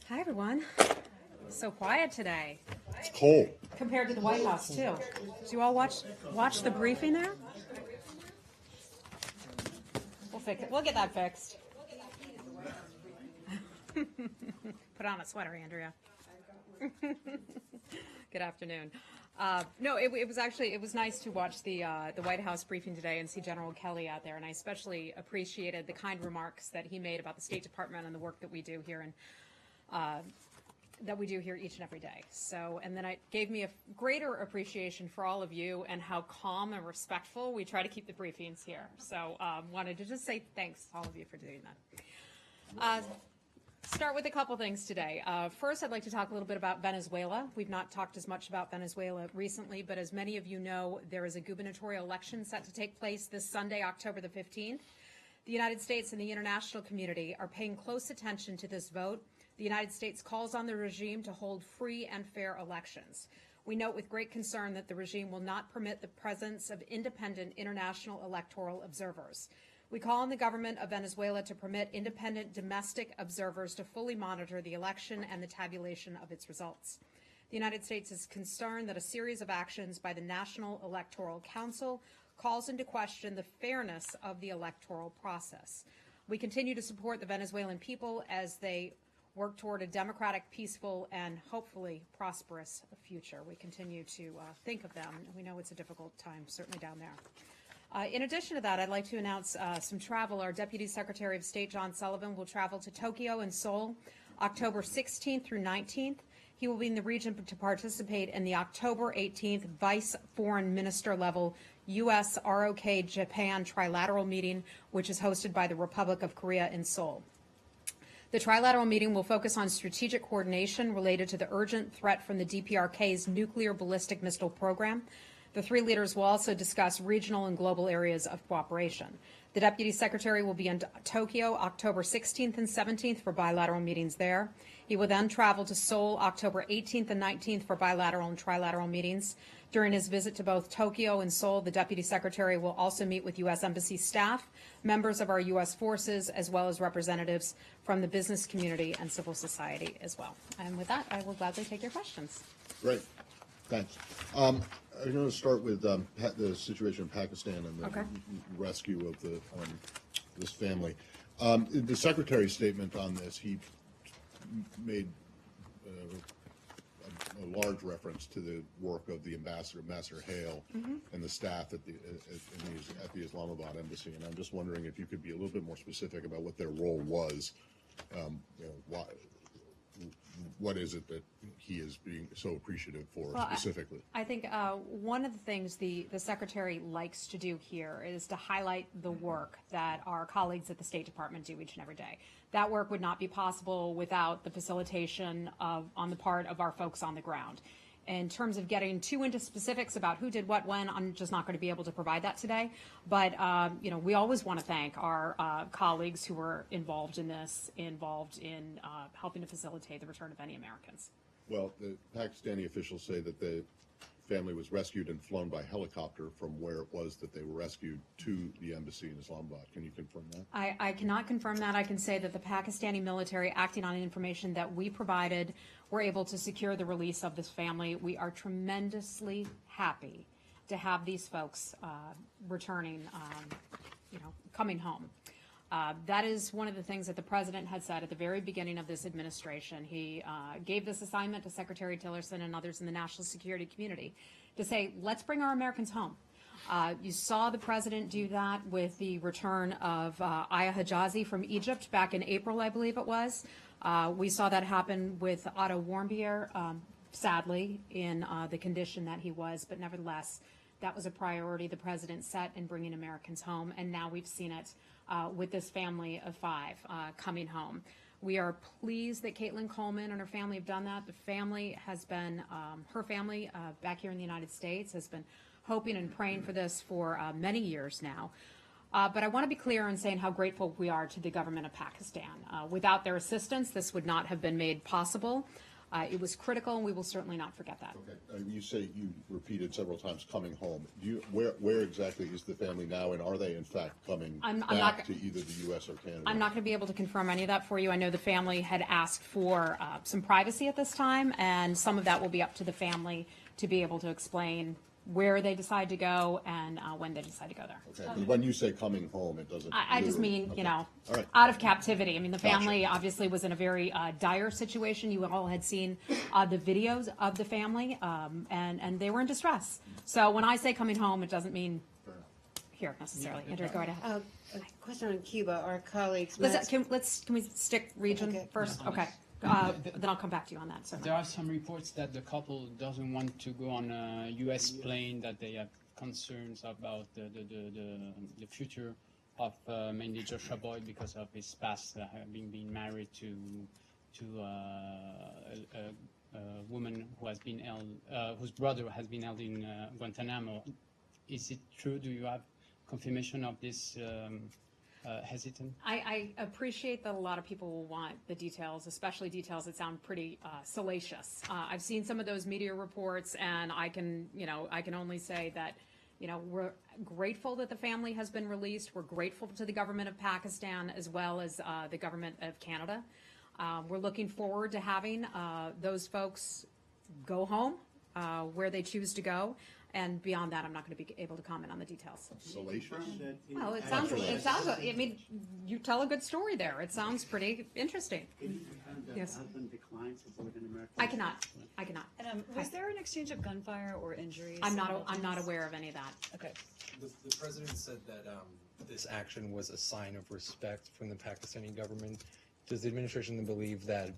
Hi, everyone. So quiet today. It's cold. Compared to the White House, too. Did you all watch the briefing there? We'll fix it. We'll get that fixed. Put on a sweater, Andrea. Good afternoon. No, it was nice to watch the White House briefing today and see General Kelly out there, and I especially appreciated the kind remarks that he made about the State Department and the work that we do here each and every day. So, and then it gave me a greater appreciation for all of you and how calm and respectful we try to keep the briefings here. So, wanted to just say thanks to all of you for doing that. Start with a couple things today. First, I'd like to talk a little bit about Venezuela. We've not talked as much about Venezuela recently, but as many of you know, there is a gubernatorial election set to take place this Sunday, October the 15th. The United States and the international community are paying close attention to this vote. The United States calls on the regime to hold free and fair elections. We note with great concern that the regime will not permit the presence of independent international electoral observers. We call on the government of Venezuela to permit independent domestic observers to fully monitor the election and the tabulation of its results. The United States is concerned that a series of actions by the National Electoral Council calls into question the fairness of the electoral process. We continue to support the Venezuelan people as they work toward a democratic, peaceful, and hopefully prosperous future. We continue to think of them. We know it's a difficult time, certainly down there. In addition to that, I'd like to announce some travel. Our Deputy Secretary of State, John Sullivan, will travel to Tokyo and Seoul October 16th through 19th. He will be in the region to participate in the October 18th Vice Foreign Minister level U.S. ROK Japan trilateral meeting, which is hosted by the Republic of Korea in Seoul. The trilateral meeting will focus on strategic coordination related to the urgent threat from the DPRK's nuclear ballistic missile program. The three leaders will also discuss regional and global areas of cooperation. The Deputy Secretary will be in Tokyo October 16th and 17th for bilateral meetings there. He will then travel to Seoul October 18th and 19th for bilateral and trilateral meetings. During his visit to both Tokyo and Seoul, the Deputy Secretary will also meet with U.S. Embassy staff, members of our U.S. forces, as well as representatives from the business community and civil society as well. And with that, I will gladly take your questions. Great. Thanks. I'm going to start with the situation in Pakistan and the rescue of this family. The Secretary's statement on this, he made a large reference to the work of the Ambassador Hale, and the staff at the Islamabad embassy. And I'm just wondering if you could be a little bit more specific about what their role was. What is it that he is being so appreciative for specifically? I think one of the things the Secretary likes to do here is to highlight the work that our colleagues at the State Department do each and every day. That work would not be possible without the facilitation on the part of our folks on the ground. In terms of getting too into specifics about who did what when, I'm just not going to be able to provide that today. But we always want to thank our colleagues who were involved in this, involved in helping to facilitate the return of any Americans. Well, the Pakistani officials say that the family was rescued and flown by helicopter from where it was that they were rescued to the embassy in Islamabad. Can you confirm that? I cannot confirm that. I can say that the Pakistani military, acting on information that we provided, were able to secure the release of this family. We are tremendously happy to have these folks returning, coming home. That is one of the things that the President had said at the very beginning of this administration. He gave this assignment to Secretary Tillerson and others in the national security community to say, let's bring our Americans home. You saw the President do that with the return of Aya Hijazi from Egypt back in April, I believe it was. We saw that happen with Otto Warmbier, sadly, in the condition that he was, but nevertheless, that was a priority the President set in bringing Americans home, and now we've seen it with this family of 5 coming home. We are pleased that Caitlin Coleman and her family have done that. The family has been, her family back here in the United States has been hoping and praying for this for many years now. But I want to be clear in saying how grateful we are to the government of Pakistan. Without their assistance, this would not have been made possible. It was critical, and we will certainly not forget that. Okay, you say you repeated several times coming home. Where exactly is the family now, and are they in fact coming I'm back not to either the U.S. or Canada? I'm not going to be able to confirm any of that for you. I know the family had asked for some privacy at this time, and some of that will be up to the family to be able to explain where they decide to go and when they decide to go there. Okay, but when you say coming home, it doesn't. I just literally- mean, okay. All right. out of captivity. I mean, the Gotcha. family obviously was in a very dire situation. You all had seen the videos of the family, and they were in distress. So when I say coming home, it doesn't mean here necessarily. Andrew, go right ahead. A question on Cuba. Our colleagues. Can we stick region Okay. first? Okay. Then I'll come back to you on that. So. There are some reports that the couple doesn't want to go on a U.S. plane, that they have concerns about the future of mainly Joshua Boyd because of his past, having been married to a woman who has been held, whose brother has been held in Guantanamo. Is it true? Do you have confirmation of this? Hesitant? I appreciate that a lot of people will want the details, especially details that sound pretty salacious. I've seen some of those media reports, and I can only say that, we're grateful that the family has been released. We're grateful to the government of Pakistan as well as the government of Canada. We're looking forward to having those folks go home where they choose to go. And beyond that, I'm not going to be able to comment on the details. Salacious? Well, it sounds, I mean, you tell a good story there. It sounds pretty interesting. Yes. Husband declines to board in America. I cannot. And was there an exchange of gunfire or injuries? I'm not aware of any of that. Okay. The president said that this action was a sign of respect from the Pakistani government. Does the administration then believe that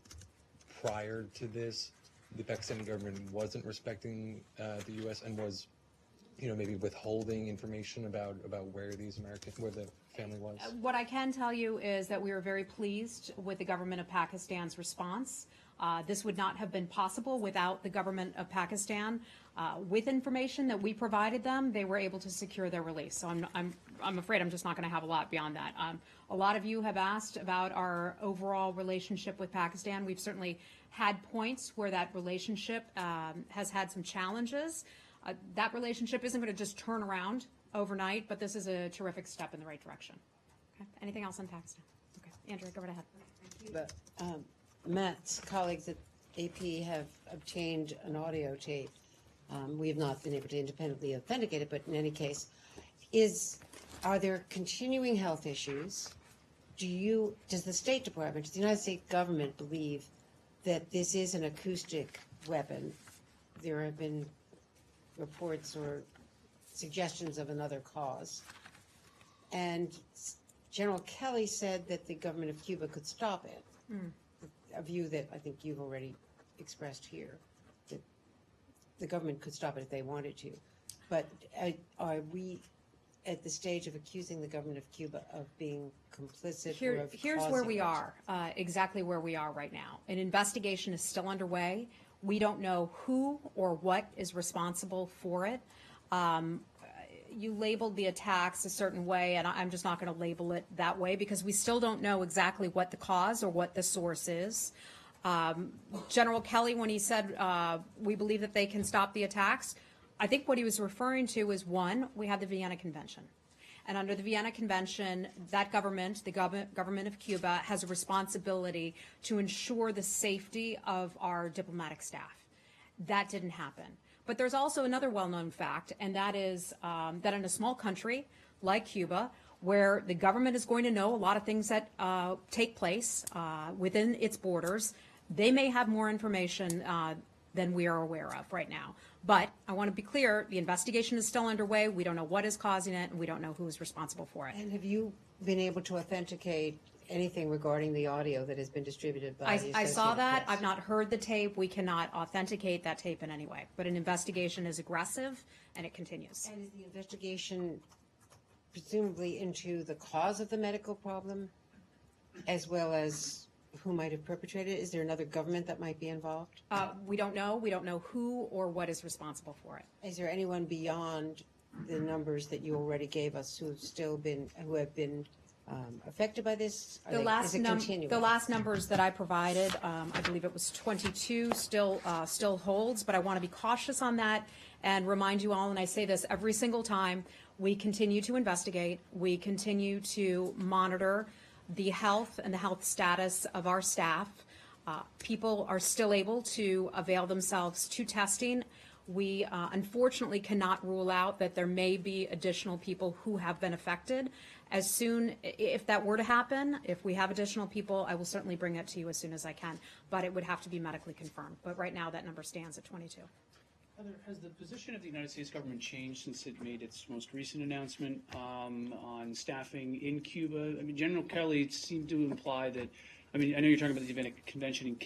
prior to this, the Pakistani government wasn't respecting the U.S. and was, maybe withholding information about where the family was? What I can tell you is that we are very pleased with the government of Pakistan's response. This would not have been possible without the government of Pakistan. With information that we provided them, they were able to secure their release. So I'm afraid I'm just not going to have a lot beyond that. A lot of you have asked about our overall relationship with Pakistan. We've certainly had points where that relationship has had some challenges. That relationship isn't going to just turn around overnight, but this is a terrific step in the right direction. Okay. Anything else on Pakistan? Okay. Andrew, go right ahead. Cuba. Matt's colleagues at AP have obtained an audio tape. We have not been able to independently authenticate it, but in any case, are there continuing health issues? Does the State Department, does the United States government believe that this is an acoustic weapon? There have been reports or suggestions of another cause. And General Kelly said that the government of Cuba could stop it. A view that I think you've already expressed here, that the government could stop it if they wanted to. But are we at the stage of accusing the government of Cuba of being complicit or of Here's causing where we it? are, exactly where we are right now. An investigation is still underway. We don't know who or what is responsible for it. You labeled the attacks a certain way, and I'm just not going to label it that way because we still don't know exactly what the cause or what the source is. General Kelly, when he said we believe that they can stop the attacks, I think what he was referring to is, one, we have the Vienna Convention. And under the Vienna Convention, that government, the government of Cuba, has a responsibility to ensure the safety of our diplomatic staff. That didn't happen. But there's also another well-known fact, and that is that in a small country like Cuba, where the government is going to know a lot of things that take place within its borders, they may have more information than we are aware of right now. But I want to be clear, the investigation is still underway. We don't know what is causing it, and we don't know who is responsible for it. And have you been able to authenticate anything regarding the audio that has been distributed by the I saw Associated that. Press? I've not heard the tape. We cannot authenticate that tape in any way. But an investigation is aggressive, and it continues. And is the investigation presumably into the cause of the medical problem, as well as who might have perpetrated it? Is there another government that might be involved? We don't know. We don't know who or what is responsible for it. Is there anyone beyond the numbers that you already gave us who have been affected by this? Are The they- last is it continuing? the last numbers that I provided, I believe it was 22, still holds, but I want to be cautious on that and remind you all, and I say this every single time, we continue to investigate, we continue to monitor the health and the health status of our staff. People are still able to avail themselves to testing. We unfortunately cannot rule out that there may be additional people who have been affected. As soon, if that were to happen, if we have additional people, I will certainly bring it to you as soon as I can, but it would have to be medically confirmed. But right now, that number stands at 22. Heather, has the position of the United States government changed since it made its most recent announcement on staffing in Cuba? I mean, General Kelly seemed to imply that, I mean, I know you're talking about the Vienna Convention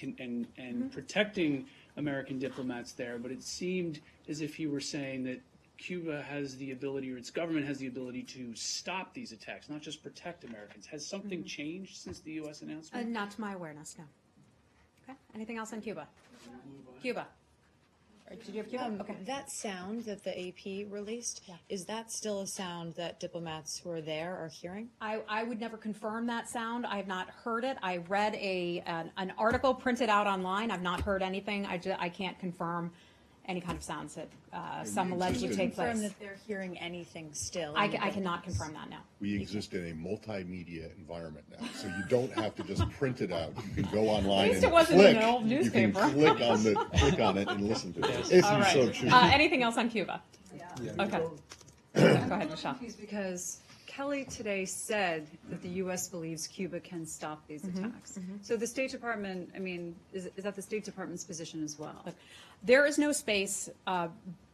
and protecting American diplomats there, but it seemed as if you were saying that Cuba has the ability, or its government has the ability to stop these attacks, not just protect Americans. Has something changed since the U.S. announcement? Not to my awareness, no. Okay, anything else on Cuba? Cuba. Or did you have Cuba? Okay. That sound that the AP released, is that still a sound that diplomats who are there are hearing? I would never confirm that sound. I have not heard it. I read an article printed out online. I've not heard anything. I can't confirm any kind of sounds that some allegedly take Confirm place. that they're hearing anything still. I cannot confirm that now. We exist in a multimedia environment now, so you don't have to just print it out. You can go online least and it wasn't click. in an old You newspaper. can click on it and listen to it, if All you right. so choose. Anything else on Cuba? Okay. Go ahead, Michelle. Confused because Kelly today said that the U.S. believes Cuba can stop these attacks. So the State Department, I mean, is that the State Department's position as well? There is no space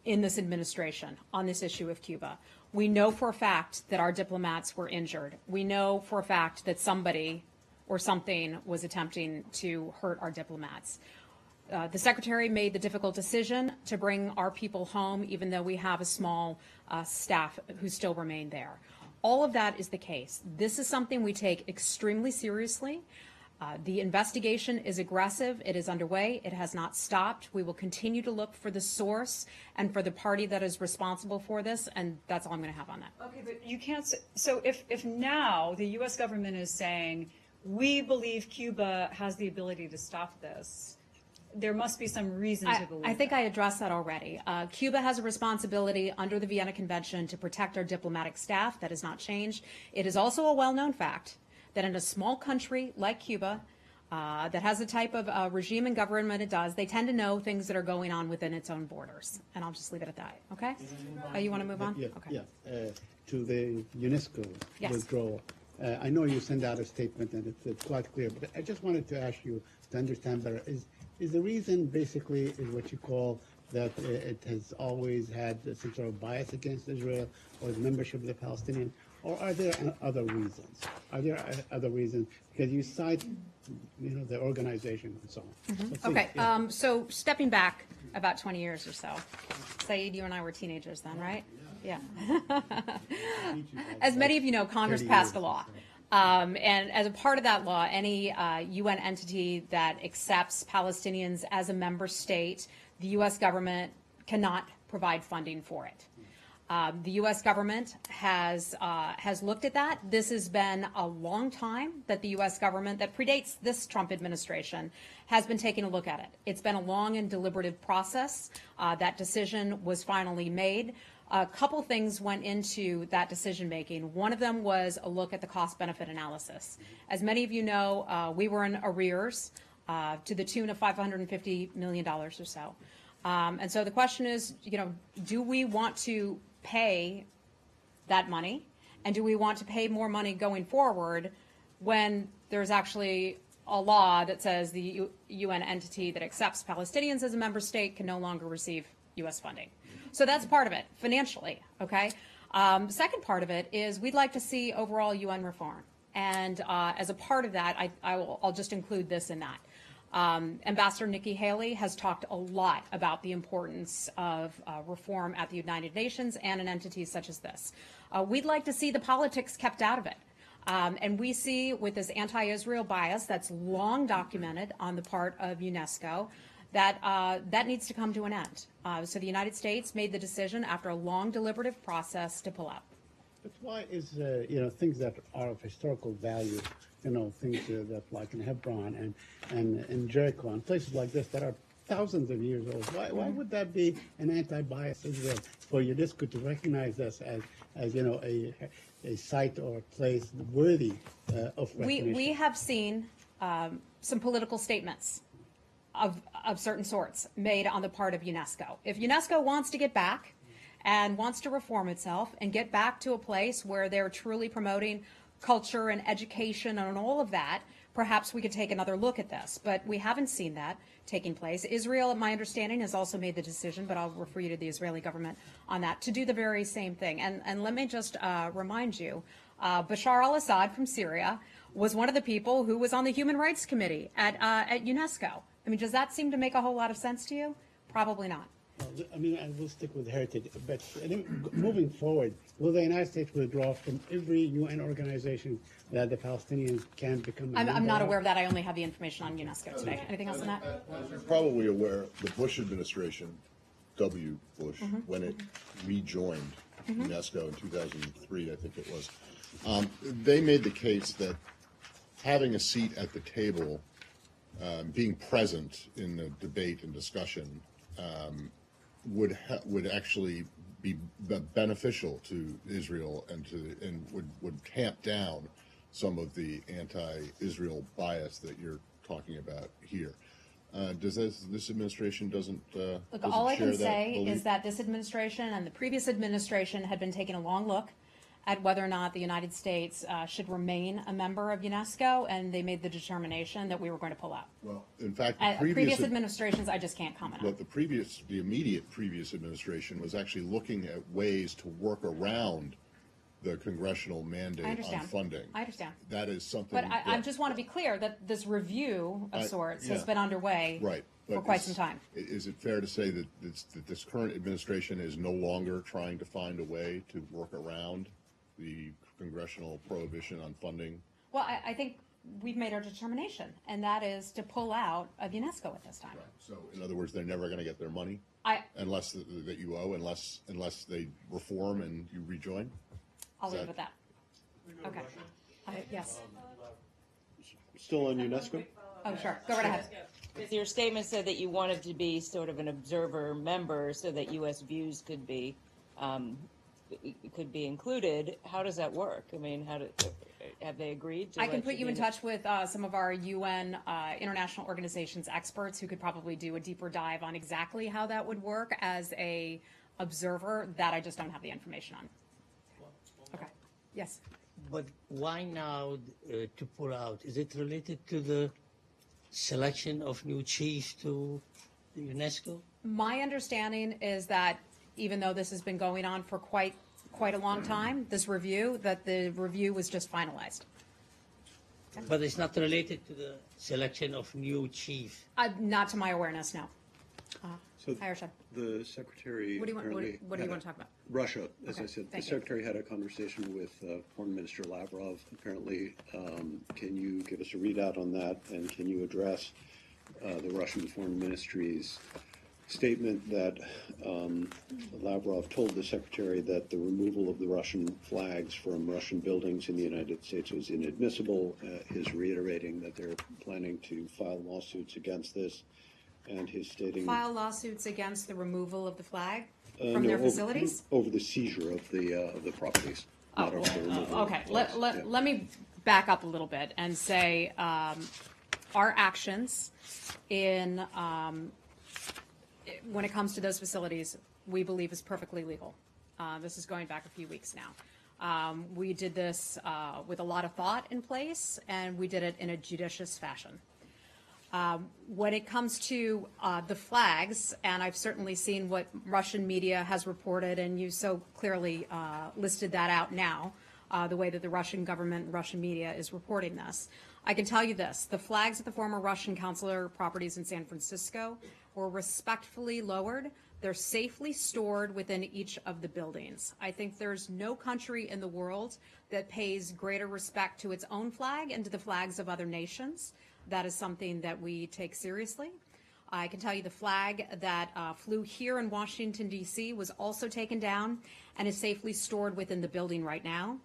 in this administration on this issue of Cuba. We know for a fact that our diplomats were injured. We know for a fact that somebody or something was attempting to hurt our diplomats. The Secretary made the difficult decision to bring our people home, even though we have a small staff who still remain there. All of that is the case. This is something we take extremely seriously. The investigation is aggressive. It is underway. It has not stopped. We will continue to look for the source and for the party that is responsible for this, and that's all I'm going to have on that. Okay, but you can't, so if now the U.S. government is saying, we believe Cuba has the ability to stop this, there must be some reason to believe I think that. I addressed that already. Cuba has a responsibility under the Vienna Convention to protect our diplomatic staff. That has not changed. It is also a well-known fact that in a small country like Cuba, that has the type of regime and government it does, they tend to know things that are going on within its own borders. And I'll just leave it at that, okay? You want to move on? Yeah, Okay. yeah. To the UNESCO Yes. withdrawal. I know you sent out a statement and it's quite clear, but I just wanted to ask you to understand better. Is the reason basically is what you call that it has always had some sort of bias against Israel or the membership of the Palestinian, or are there other reasons? Are there other reasons? Because you cite, the organization and so on. So please, Okay, yeah. so stepping back about 20 years or so. Saeed, you and I were teenagers then, right? Yeah. As many of you know, Congress 30 passed a years, law. And as a part of that law, any UN entity that accepts Palestinians as a member state, the U.S. government cannot provide funding for it. The U.S. government has looked at that. This has been a long time that the U.S. government, that predates this Trump administration, has been taking a look at it. It's been a long and deliberative process. That decision was finally made. A couple things went into that decision making. One of them was a look at the cost-benefit analysis. As many of you know, we were in arrears to the tune of $550 million or so. And so the question is, do we want to pay that money? And do we want to pay more money going forward when there's actually a law that says the UN entity that accepts Palestinians as a member state can no longer receive U.S. funding? So that's part of it, financially, okay? Second part of it is we'd like to see overall UN reform. And as a part of that, I'll just include this in that. Ambassador Nikki Haley has talked a lot about the importance of reform at the United Nations and in entities such as this. We'd like to see the politics kept out of it. And we see with this anti-Israel bias that's long documented on the part of UNESCO that needs to come to an end. So the United States made the decision after a long deliberative process to pull out. But why is, things that are of historical value, things that like in Hebron and in Jericho and places like this that are thousands of years old, why would that be an anti-bias Israel for UNESCO to recognize us as a site or a place worthy of recognition? We have seen some political statements of certain sorts made on the part of UNESCO. If UNESCO wants to get back and wants to reform itself and get back to a place where they're truly promoting culture and education and all of that, perhaps we could take another look at this. But we haven't seen that taking place. Israel, my understanding, has also made the decision, but I'll refer you to the Israeli government on that, to do the very same thing. And let me just remind you, Bashar al-Assad from Syria was one of the people who was on the Human Rights Committee at UNESCO. I mean, does that seem to make a whole lot of sense to you? Probably not. Well, I mean, I will stick with heritage, but moving forward, will the United States withdraw from every UN organization that the Palestinians can become a member I'm not aware of that. I only have the information on UNESCO today. Anything else on that? As you're probably aware, the Bush administration, W. Bush, when it rejoined UNESCO in 2003, I think it was, they made the case that having a seat at the table, being present in the debate and discussion, would actually be beneficial to Israel and would tamp down some of the anti-Israel bias that you're talking about here. Does this administration doesn't Look, all I can share that say belief? is that this administration and the previous administration had been taking a long look at whether or not the United States should remain a member of UNESCO, and they made the determination that we were going to pull out. Well, in fact, Previous administrations, I just can't comment on. But the immediate previous administration was actually looking at ways to work around the congressional mandate I on understand. funding. I understand. That is something. But I just want to be clear that this review of sorts has yeah. been underway Right. for But quite some time. Is it fair to say that this current administration is no longer trying to find a way to work around the congressional prohibition on funding? Well, I think we've made our determination, and that is to pull out of UNESCO at this time. So, in other words, they're never going to get their money unless that you owe, unless they reform and you rejoin. I'll Is leave it that- with that. Okay. Yes. Still on UNESCO? Oh, sure. Go right ahead. Your statement said that you wanted to be sort of an observer member so that U.S. views could be included. How does that work? I mean, have they agreed to? I can put you in touch with some of our UN international organizations experts who could probably do a deeper dive on exactly how that would work as a observer. That I just don't have the information on. Okay. Yes. But why now to pull out? Is it related to the selection of new chiefs to the UNESCO? My understanding is that even though this has been going on for quite a long time, the review was just finalized. But it's not related to the selection of new chief. Not to my awareness, no. So Hi, Arshad. the secretary. What do you want? apparently What do you had want to talk about? Russia, as Okay, I said, the thank you. secretary had a conversation with Foreign Minister Lavrov. Apparently, can you give us a readout on that, and can you address the Russian Foreign Ministry's statement that Lavrov told the secretary that the removal of the Russian flags from Russian buildings in the United States was inadmissible, is reiterating that they're planning to file lawsuits against this, and his stating File lawsuits against the removal of the flag from no, their facilities? over the seizure of the properties, not over the removal. of Okay, the flags. Yeah. let me back up a little bit and say our actions in when it comes to those facilities, we believe is perfectly legal. This is going back a few weeks now. We did this with a lot of thought in place, and we did it in a judicious fashion. When it comes to the flags, and I've certainly seen what Russian media has reported, and you so clearly listed that out now, the way that the Russian government and Russian media is reporting this. I can tell you this, the flags at the former Russian consular properties in San Francisco were respectfully lowered. They're safely stored within each of the buildings. I think there's no country in the world that pays greater respect to its own flag and to the flags of other nations. That is something that we take seriously. I can tell you the flag that flew here in Washington, D.C. was also taken down and is safely stored within the building right now.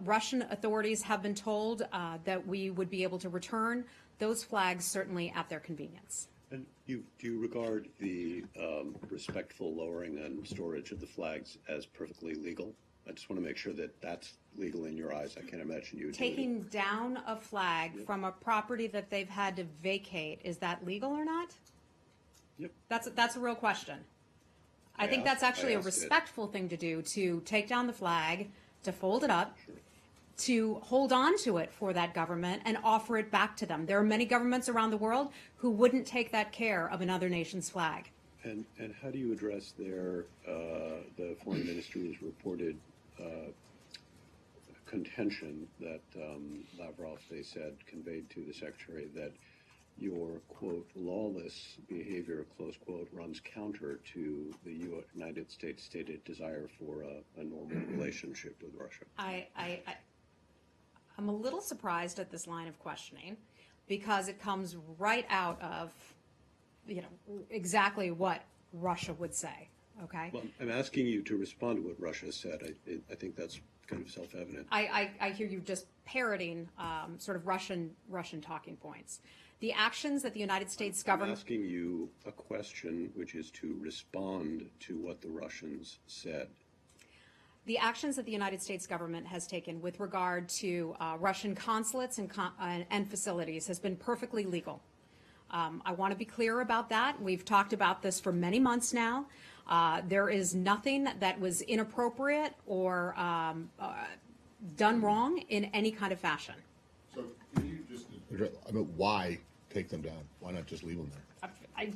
Russian authorities have been told that we would be able to return those flags certainly at their convenience. And do you regard the respectful lowering and storage of the flags as perfectly legal? I just want to make sure that that's legal in your eyes. I can't imagine you would do it. Taking down a flag from a property that they've had to vacate, is that legal or not? Yep. That's a real question. I think that's actually a respectful thing to do, to take down the flag, to fold it up, to hold on to it for that government and offer it back to them. There are many governments around the world who wouldn't take that care of another nation's flag. And how do you address the foreign ministry's reported contention that Lavrov, they said, conveyed to the secretary that your, quote, lawless behavior, close quote, runs counter to the United States' stated desire for a normal relationship with Russia? I'm a little surprised at this line of questioning because it comes right out of, exactly what Russia would say, okay? Well, I'm asking you to respond to what Russia said. I think that's kind of self-evident. I hear you just parroting sort of Russian talking points. The actions that the United States government... I'm asking you a question which is to respond to what the Russians said. The actions that the United States government has taken with regard to Russian consulates and facilities has been perfectly legal. I want to be clear about that. We've talked about this for many months now. There is nothing that was inappropriate or done wrong in any kind of fashion. So can you just, why take them down? Why not just leave them there?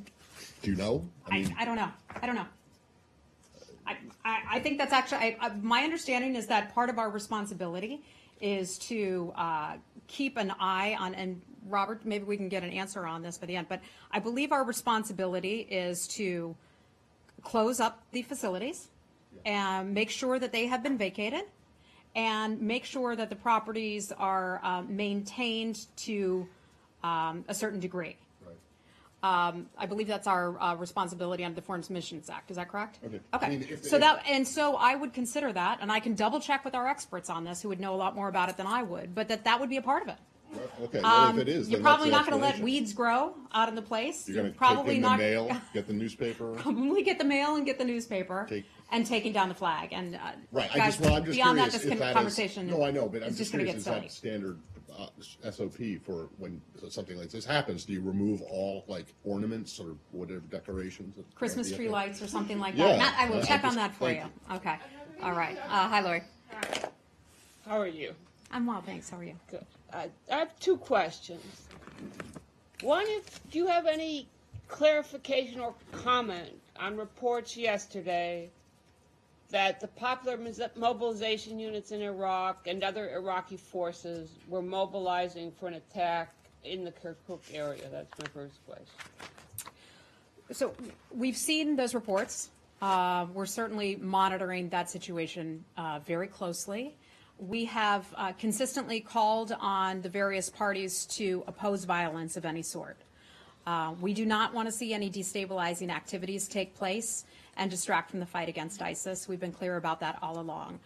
Do you know? I don't know. I think that's actually, my understanding is that part of our responsibility is to keep an eye on, and Robert, maybe we can get an answer on this by the end, but I believe our responsibility is to close up the facilities and make sure that they have been vacated and make sure that the properties are maintained to a certain degree. I believe that's our responsibility under the Foreign Missions Act. Is that correct? Okay. Okay. So I would consider that, and I can double check with our experts on this, who would know a lot more about it than I would, but that would be a part of it. Okay. Well, if it is, you're then probably that's not going to let explanation. weeds grow out in the place. You're going to probably take in not the mail, get the newspaper. Probably get the mail and get the newspaper and taking down the flag. And right. guys, I'm just beyond curious that, if this that conversation. No, I know, but I'm just just going to curious. get Is that standard SOP for when something like this happens? Do you remove all ornaments or whatever decorations? Christmas tree lights or something like Yeah. that? Matt, I will check on that for thank you. Okay. All right. Hi, Lori. How are you? I'm well, thanks. How are you? Good. I have two questions. One, do you have any clarification or comment on reports yesterday that the popular mobilization units in Iraq and other Iraqi forces were mobilizing for an attack in the Kirkuk area? That's my first question. So we've seen those reports. We're certainly monitoring that situation very closely. We have consistently called on the various parties to oppose violence of any sort. We do not want to see any destabilizing activities take place and distract from the fight against ISIS. We've been clear about that all along.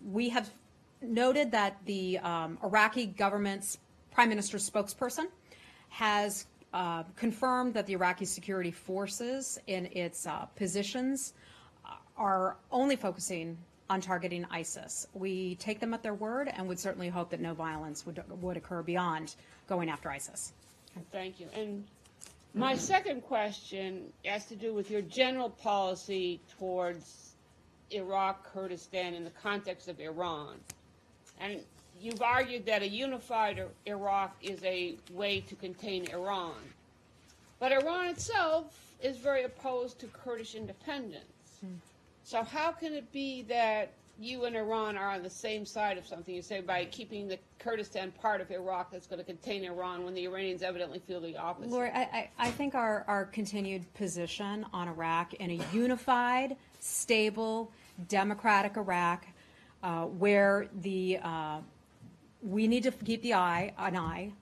We have noted that the Iraqi government's prime minister's spokesperson has confirmed that the Iraqi security forces in its positions are only focusing on targeting ISIS. We take them at their word and would certainly hope that no violence would occur beyond going after ISIS. Thank you. And my second question has to do with your general policy towards Iraq, Kurdistan in the context of Iran. And you've argued that a unified Iraq is a way to contain Iran. But Iran itself is very opposed to Kurdish independence. So how can it be that you and Iran are on the same side of something? You say by keeping the Kurdistan part of Iraq that's going to contain Iran when the Iranians evidently feel the opposite. Lori, I think our continued position on Iraq in a unified, stable, democratic Iraq, where we need to keep an eye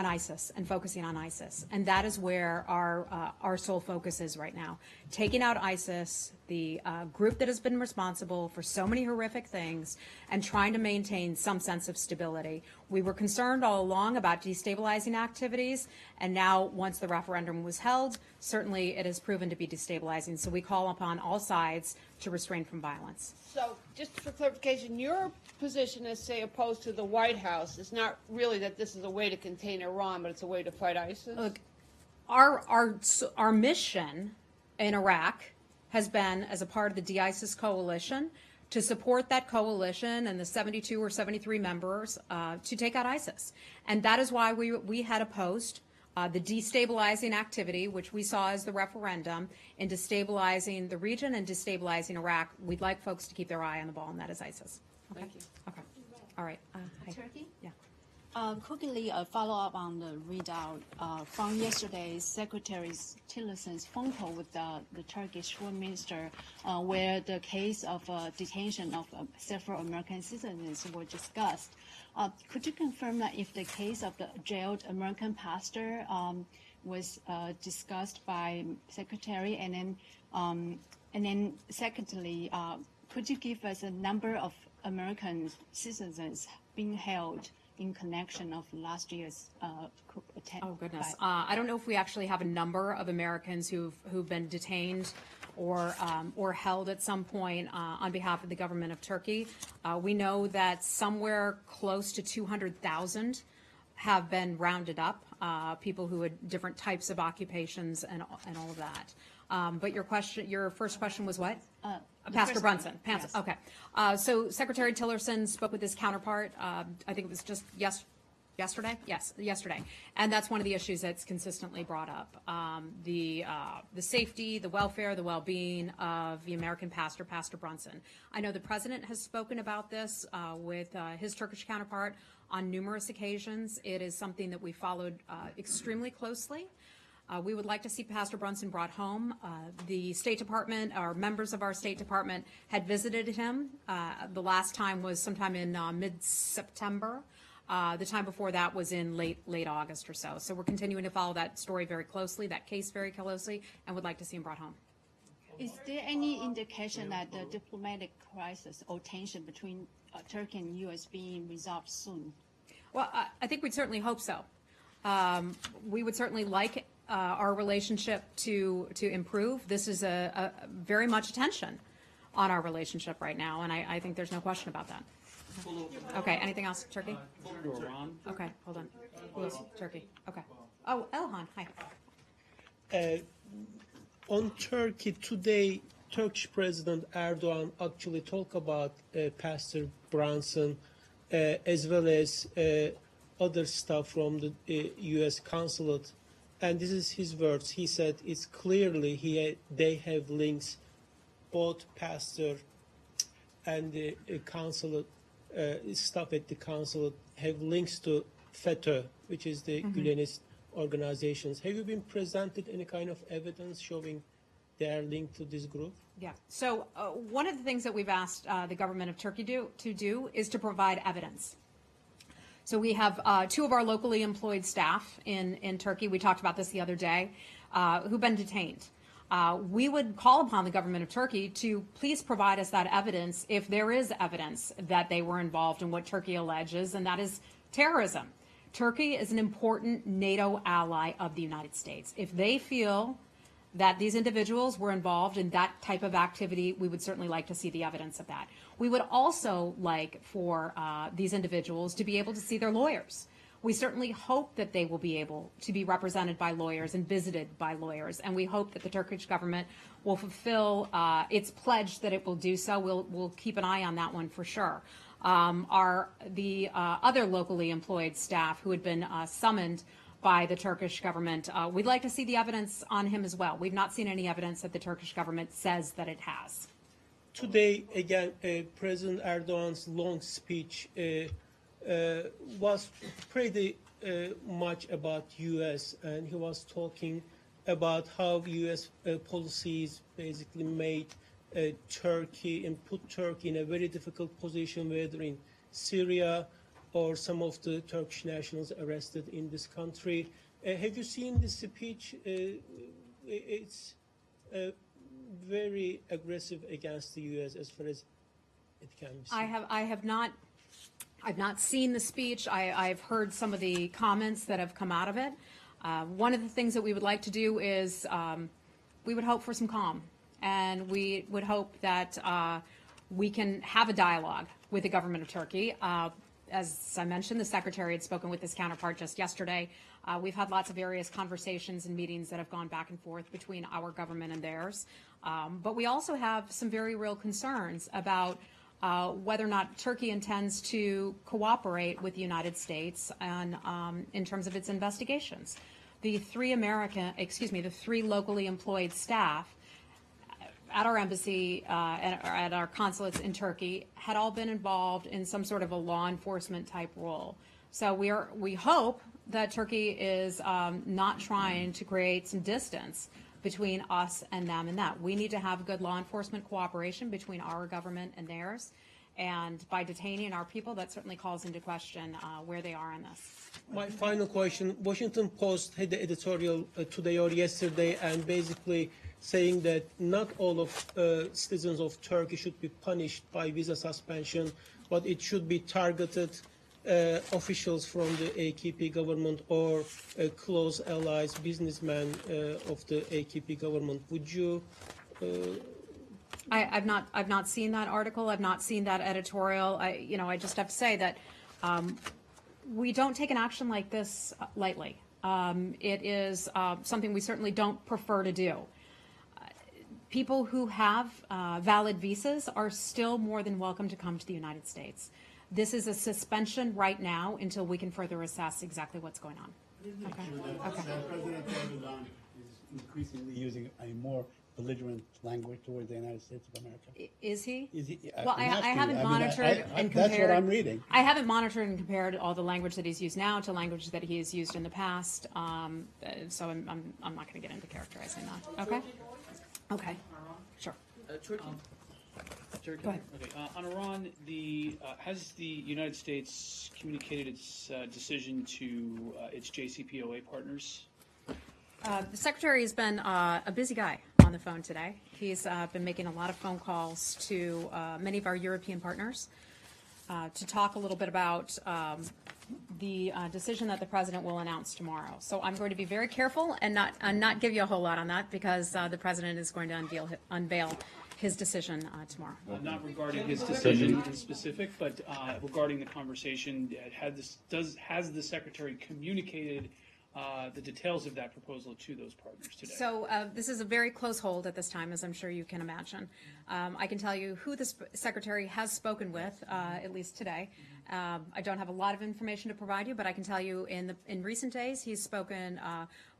on ISIS and focusing on ISIS. And that is where our sole focus is right now. Taking out ISIS, the group that has been responsible for so many horrific things, and trying to maintain some sense of stability. We were concerned all along about destabilizing activities, and now once the referendum was held, certainly it has proven to be destabilizing. So we call upon all sides to restrain from violence. So, just for clarification, your position as, say, opposed to the White House is not really that this is a way to contain Iran, but it's a way to fight ISIS? Look, our mission in Iraq has been, as a part of the de-ISIS coalition, to support that coalition and the 72 or 73 members to take out ISIS. And that is why we had opposed the destabilizing activity, which we saw as the referendum, in destabilizing the region and destabilizing Iraq. We'd like folks to keep their eye on the ball, and that is ISIS. Okay? Thank you. Okay. All right. Hi. Turkey? Yeah. Quickly, a follow-up on the readout from yesterday's Secretary Tillerson's phone call with the Turkish Foreign Minister, where the case of detention of several American citizens were discussed. Could you confirm that if the case of the jailed American pastor was discussed by Secretary, and then secondly, could you give us a number of American citizens being held in connection of last year's coup attempt? Oh, goodness. I don't know if we actually have a number of Americans who've been detained or held at some point on behalf of the government of Turkey. We know that somewhere close to 200,000 have been rounded up, people who had different types of occupations and all of that. But your first question was what? Pastor Brunson. Yes. Okay. So Secretary Tillerson spoke with his counterpart. I think it was just yesterday. Yes, yesterday. And that's one of the issues that's consistently brought up. The safety, the welfare, the well-being of the American pastor, Pastor Brunson. I know the president has spoken about this with his Turkish counterpart on numerous occasions. It is something that we followed extremely closely. We would like to see Pastor Brunson brought home. The State Department, or members of our State Department, had visited him. The last time was sometime in mid-September. The time before that was in late August or so. So we're continuing to follow that story very closely, that case very closely, and would like to see him brought home. Is there any indication that the diplomatic crisis or tension between Turkey and U.S. being resolved soon? Well, I think we'd certainly hope so. We would certainly like our relationship to improve. This is a very much attention on our relationship right now, and I think there's no question about that. Okay, anything else? Turkey? Okay, hold on. Who else? Turkey. Okay. Oh, Elhan, hi. On Turkey today, Turkish President Erdogan actually talked about Pastor Brunson as well as other staff from the U.S. consulate. And this is his words. He said it's clearly they have links, both pastor and the consulate, staff at the consulate have links to FETÖ, which is the Gülenist organizations. Have you been presented any kind of evidence showing they are linked to this group? Yeah. So one of the things that we've asked the government of Turkey to do is to provide evidence. So we have two of our locally employed staff in Turkey, we talked about this the other day, who've been detained. We would call upon the government of Turkey to please provide us that evidence if there is evidence that they were involved in what Turkey alleges, and that is terrorism. Turkey is an important NATO ally of the United States. If they feel that these individuals were involved in that type of activity, we would certainly like to see the evidence of that. We would also like for these individuals to be able to see their lawyers. We certainly hope that they will be able to be represented by lawyers and visited by lawyers, and we hope that the Turkish government will fulfill its pledge that it will do so. We'll keep an eye on that one for sure. The other locally employed staff who had been summoned by the Turkish government, we'd like to see the evidence on him as well. We've not seen any evidence that the Turkish government says that it has. Today, again, President Erdogan's long speech was pretty much about U.S., and he was talking about how U.S. policies basically made Turkey and put Turkey in a very difficult position, whether in Syria or some of the Turkish nationals arrested in this country. Have you seen the speech? It's very aggressive against the U.S. as far as it can be seen. I've not seen the speech. I've heard some of the comments that have come out of it. One of the things that we would like to do is we would hope for some calm, and we would hope that we can have a dialogue with the government of Turkey. As I mentioned, the Secretary had spoken with his counterpart just yesterday. We've had lots of various conversations and meetings that have gone back and forth between our government and theirs. But we also have some very real concerns about whether or not Turkey intends to cooperate with the United States and in terms of its investigations. The three locally employed staff at our embassy and at our consulates in Turkey had all been involved in some sort of a law enforcement type role. So we hope that Turkey is not trying to create some distance between us and them and that. We need to have good law enforcement cooperation between our government and theirs. And by detaining our people, that certainly calls into question where they are in this. My final question, Washington Post had the editorial today or yesterday and basically saying that not all of citizens of Turkey should be punished by visa suspension, but it should be targeted officials from the AKP government or close allies, businessmen of the AKP government. Would you? I've not seen that article. I've not seen that editorial. I just have to say that we don't take an action like this lightly. It is something we certainly don't prefer to do. People who have valid visas are still more than welcome to come to the United States. This is a suspension right now until we can further assess exactly what's going on. Okay. President Erdogan is increasingly using a more belligerent language toward the United States of America. Is he? Is he? Well, I haven't monitored and compared. That's what I'm reading. I haven't monitored and compared all the language that he's used now to language that he has used in the past. So I'm not going to get into characterizing that. Okay. Okay. Sure. Turkey. Go ahead. Okay. On Iran, has the United States communicated its decision to its JCPOA partners? The Secretary has been a busy guy on the phone today. He's been making a lot of phone calls to many of our European partners to talk a little bit about the decision that the President will announce tomorrow. So I'm going to be very careful and not give you a whole lot on that because the President is going to unveil his decision tomorrow. Not regarding his decision in specific, but regarding the conversation, has the Secretary communicated the details of that proposal to those partners today? So this is a very close hold at this time, as I'm sure you can imagine. I can tell you who the Secretary has spoken with, at least today. I don't have a lot of information to provide you, but I can tell you in recent days he's spoken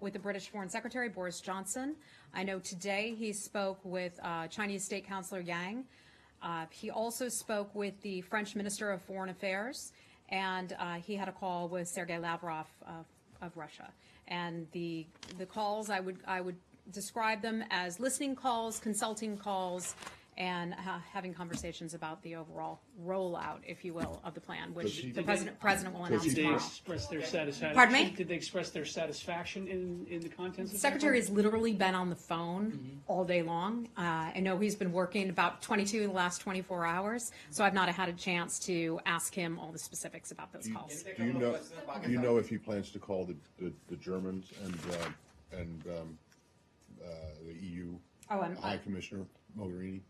with the British Foreign Secretary, Boris Johnson. I know today he spoke with Chinese State Councilor Yang. He also spoke with the French Minister of Foreign Affairs, and he had a call with Sergei Lavrov of Russia. And the calls, I would describe them as listening calls, consulting calls, and having conversations about the overall rollout, if you will, of the plan, which the president will announce tomorrow. Did they express their satisfaction? Pardon me? Did they express their satisfaction in the contents? The Secretary has literally been on the phone all day long. I know he's been working about 22 of the last 24 hours, so I've not had a chance to ask him all the specifics about those calls. Do you know if he plans to call the Germans and the EU High Commissioner Mogherini?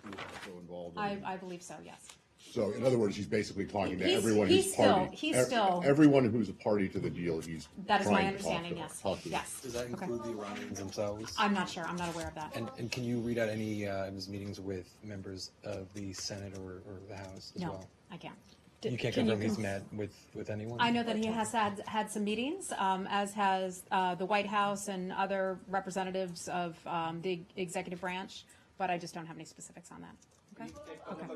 Who's also involved in I believe so, yes. So, in other words, he's basically talking to He's- everyone he's who's still- party. he's still- Everyone who's a party to the deal, he's That is my trying to talk understanding, to them, yes. talk to them. Yes. Does that Okay. include the Iranians themselves? I'm not sure. I'm not aware of that. And can you read out any of his meetings with members of the Senate or the House as No, well? I can't. You can't Can you confirm he's conf- met with anyone? I know that he has had some meetings, as has the White House and other representatives of the executive branch, but I just don't have any specifics on that. Okay? Okay.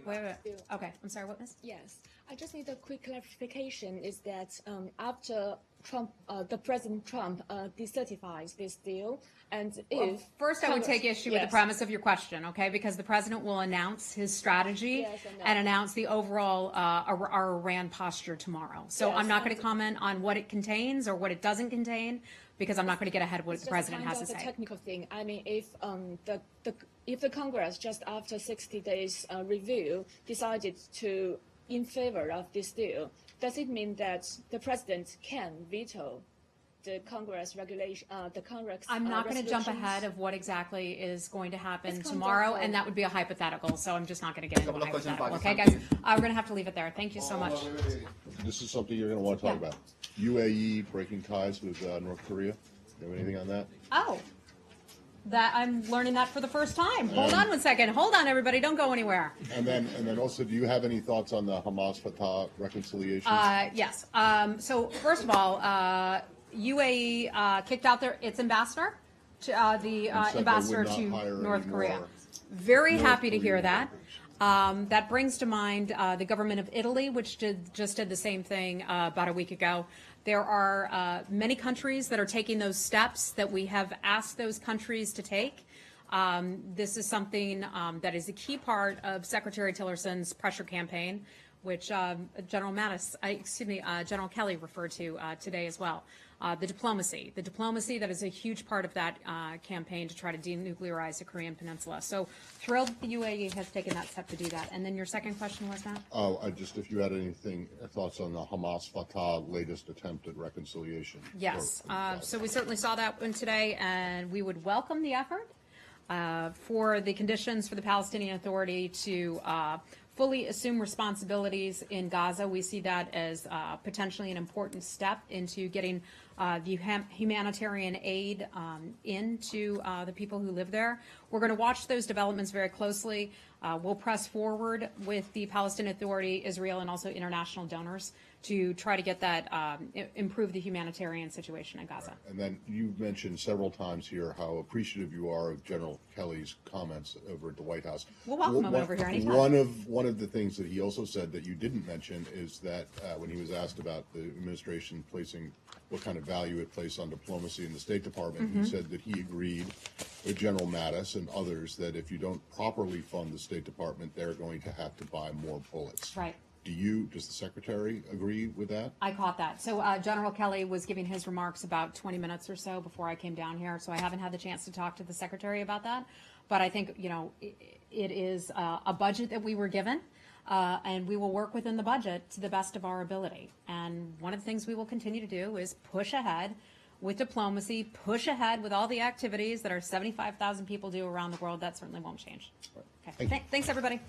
Wait. Okay, I'm sorry, what, miss? Yes. I just need a quick clarification. Is that after Trump, the President Trump decertifies this deal, and if First, I would Congress- take issue with the Yes. premise of your question, okay? Because the president will announce his strategy Yes, I know. and announce the overall our Iran posture tomorrow. So Yes, I'm not going and- to comment on what it contains or what it doesn't contain because I'm not going to get ahead of what It's the just president kind has to of a say. technical thing. I mean, if the Congress just after 60 days review decided to in favor of this deal, does it mean that the president can veto the Congress regulation, the Congress? I'm not going to jump resolutions? ahead of what exactly is going to happen It's tomorrow, conductive. and that would be a hypothetical. So I'm just not going to get into a Couple of questions, hypothetical. Okay, Pakistan, guys, we're going to have to leave it there. Thank you so much. This is something you're going to want to talk Yeah. about. UAE breaking ties with North Korea. You have anything on that? Oh, that I'm learning that for the first time. Hold on one second. Hold on, everybody. Don't go anywhere. And then also, do you have any thoughts on the Hamas-Fatah reconciliation? Yes. So first of all, UAE kicked out its ambassador, to, the And said they ambassador would not to hire North any Korea. more Very North happy to hear Korean that. That brings to mind the government of Italy, which just did the same thing about a week ago. There are many countries that are taking those steps that we have asked those countries to take. This is something that is a key part of Secretary Tillerson's pressure campaign, which General General Kelly referred to today as well. The diplomacy that is a huge part of that campaign to try to denuclearize the Korean Peninsula. So thrilled that the UAE has taken that step to do that. And then your second question was, Matt? Just if you had thoughts on the Hamas-Fatah latest attempt at reconciliation. Yes. So we certainly saw that one today, and we would welcome the effort for the conditions for the Palestinian Authority to fully assume responsibilities in Gaza. We see that as potentially an important step into getting the humanitarian aid into the people who live there. We're going to watch those developments very closely. We'll press forward with the Palestinian Authority, Israel, and also international donors to try to get that, improve the humanitarian situation in Gaza. And then you've mentioned several times here how appreciative you are of General Kelly's comments over at the White House. We'll welcome him over here anytime. One of the things that he also said that you didn't mention is that when he was asked about the administration placing what kind of value it placed on diplomacy in the State Department, he said that he agreed with General Mattis and others that if you don't properly fund the State Department, they're going to have to buy more bullets. Right. Does the Secretary agree with that? I caught that. So General Kelly was giving his remarks about 20 minutes or so before I came down here, so I haven't had the chance to talk to the Secretary about that. But I think, it is a budget that we were given, and we will work within the budget to the best of our ability. And one of the things we will continue to do is push ahead with diplomacy, push ahead with all the activities that our 75,000 people do around the world. That certainly won't change. Okay. Thanks, everybody.